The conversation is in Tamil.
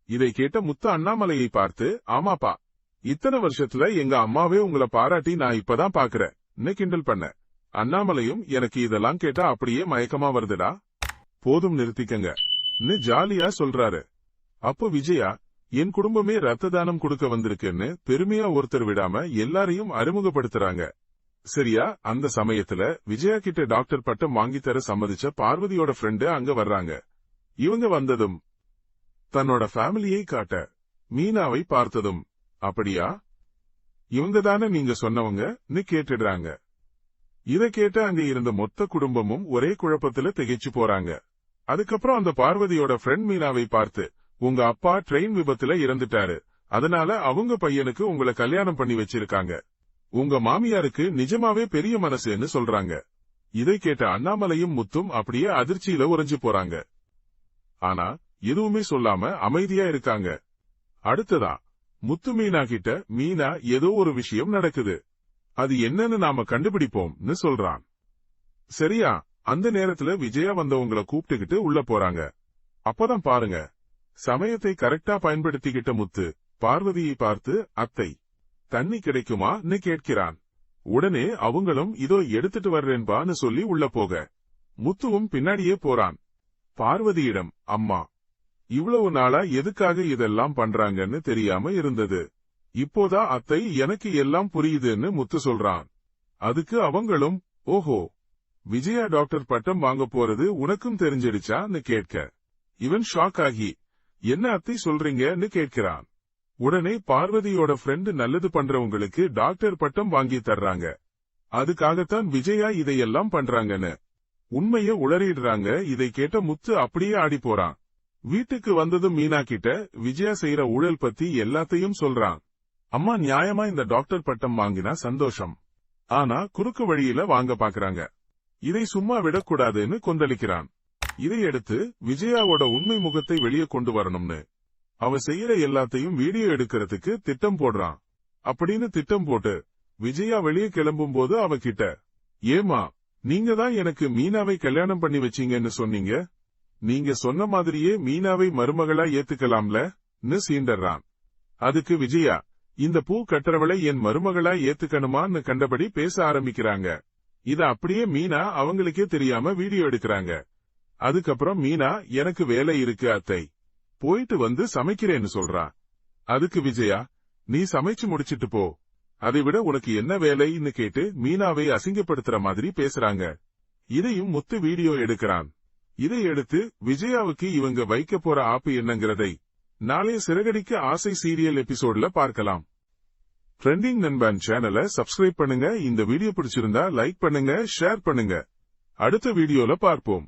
இதை கேட்ட முத்து அண்ணாமலையை பார்த்து, ஆமாப்பா, இத்தனை வருஷத்துல எங்க அம்மாவே உங்களை பாராட்டி நான் இப்பதான் பாக்குறேன் கிண்டல் பண்ண. அண்ணாமலையும், எனக்கு இதெல்லாம் கேட்டா அப்படியே மயக்கமா வருதுடா, போதும் நிறுத்திக்கங்க ஜாலியா சொல்றாரு. அப்போ விஜயா, என் குடும்பமே ரத்த தானம் கொடுக்க வந்திருக்குன்னு பெருமையா ஒருத்தர் விடாம எல்லாரையும் அறிமுகப்படுத்துறாங்க. சரியா அந்த சமயத்துல விஜயா கிட்ட டாக்டர் பட்டம் வாங்கி தர சம்மதிச்ச பார்வதியோட ஃப்ரெண்டு அங்க வர்றாங்க. இவங்க வந்ததும் தன்னோட ஃபேமிலியை காட்ட மீனாவை பார்த்ததும், அப்படியா, இவங்க தானே நீங்க சொன்னவங்க கேட்டுடுறாங்க. இதை கேட்ட அங்க இருந்த மொத்த குடும்பமும் ஒரே குழப்பத்துல திகைச்சு போறாங்க. அதுக்கப்புறம் அந்த பார்வதியோட ஃப்ரெண்ட் மீனாவை பார்த்து, உங்க அப்பா ட்ரெயின் விபத்துல இறந்துட்டாரு, அதனால அவங்க பையனுக்கு உங்களை கல்யாணம் பண்ணி வச்சிருக்காங்க. உங்க மாமியாருக்கு நிஜமாவே பெரிய மனசுன்னு சொல்றாங்க. இதை கேட்ட அண்ணாமலையும் முத்தும் அப்படியே அதிர்ச்சியில உறைஞ்சு போறாங்க. ஆனா எதுவுமே சொல்லாம அமைதியா இருக்காங்க. அடுத்ததா முத்து மீனா கிட்ட, மீனா, ஏதோ ஒரு விஷயம் நடக்குது, அது என்னன்னு நாம கண்டுபிடிப்போம்னு சொல்றான். சரியா அந்த நேரத்துல விஜயா வந்தவங்களை கூப்பிட்டுக்கிட்டு உள்ள போறாங்க. அப்பதான் பாருங்க, சமயத்தை கரெக்டா பயன்படுத்திக்கிட்ட முத்து பார்வதியை பார்த்து, அத்தை, தண்ணி கிடைக்குமான்னு கேட்கிறான். உடனே அவங்களும், இதோ எடுத்துட்டு வர்றேன்பான்னு சொல்லி உள்ள போக முத்துவும் பின்னாடியே போறான். பார்வதியிடம், அம்மா, இவ்வளவு நாளா எதுக்காக இதெல்லாம் பண்றாங்கன்னு தெரியாம இருந்தது, இப்போதான் அத்தை எனக்கு எல்லாம் புரியுதுன்னு முத்து சொல்றான். அதுக்கு அவங்களும், ஓஹோ, விஜயா டாக்டர் பட்டம் வாங்க போறது உனக்கும் தெரிஞ்சிடுச்சான்னு கேட்க இவன் ஷாக் ஆகி, என்ன அத்தை சொல்றீங்கன்னு கேட்கிறான். உடனே பார்வதியோட ஃப்ரெண்டு நல்லது பண்றவங்களுக்கு டாக்டர் பட்டம் வாங்கி தர்றாங்க, அதுக்காகத்தான் விஜயா இதையெல்லாம் பண்றாங்கன்னு உண்மைய உளறிடுறாங்க. இதை கேட்ட முத்து அப்படியே ஆடி போறான். வீட்டுக்கு வந்ததும் மீனா கிட்ட விஜயா செய்யற ஊழல் பத்தி எல்லாத்தையும் சொல்றான். அம்மா நியாயமா இந்த டாக்டர் பட்டம் வாங்கினா சந்தோஷம், ஆனா குறுக்கு வழியில வாங்க பாக்குறாங்க, இதை சும்மா விடக்கூடாதுன்னு கொந்தளிக்கிறான். இதையடுத்து விஜயாவோட உண்மை முகத்தை வெளியே கொண்டு வரணும்னு அவ செய்யற எல்லாத்தையும் வீடியோ எடுக்கிறதுக்கு திட்டம் போடுறான். அப்படின்னு திட்டம் போட்டு விஜயா வெளியே கிளம்பும் போது அவகிட்ட, ஏமா, நீங்க தான் எனக்கு மீனாவை கல்யாணம் பண்ணி வச்சீங்கன்னு சொன்னீங்க, நீங்க சொன்ன மாதிரியே மீனாவை மருமகளா ஏத்துக்கலாம்லன்னு சீண்டறான். அதுக்கு விஜயா, இந்த பூ கட்டுறவளை என் மருமகளா ஏத்துக்கணுமான்னு கண்டபடி பேச ஆரம்பிக்கிறாங்க. இத அப்படியே மீனா அவங்களுக்கே தெரியாம வீடியோ எடுக்கிறாங்க. அதுக்கப்புறம் மீனா, எனக்கு வேலை இருக்கு அத்தை, போயிட்டு வந்து சமைக்கிறேன்னு சொல்றா. அதுக்கு விஜயா, நீ சமைச்சு முடிச்சிட்டு போ, அதை விட உனக்கு என்ன வேலைன்னு கேட்டு மீனாவை அசிங்கப்படுத்துற மாதிரி பேசுறாங்க. இதையும் முத்து வீடியோ எடுக்கிறான். இதை எடுத்து விஜயாவுக்கு இவங்க வைக்க போற ஆப்பு என்னங்கிறதை நாளைய சிறகடிக்க ஆசை சீரியல் எபிசோட்ல பார்க்கலாம். ட்ரெண்டிங் நண்பன் சேனலை சப்ஸ்கிரைப் பண்ணுங்க. இந்த வீடியோ பிடிச்சிருந்தா லைக் பண்ணுங்க, ஷேர் பண்ணுங்க. அடுத்த வீடியோல பார்ப்போம்.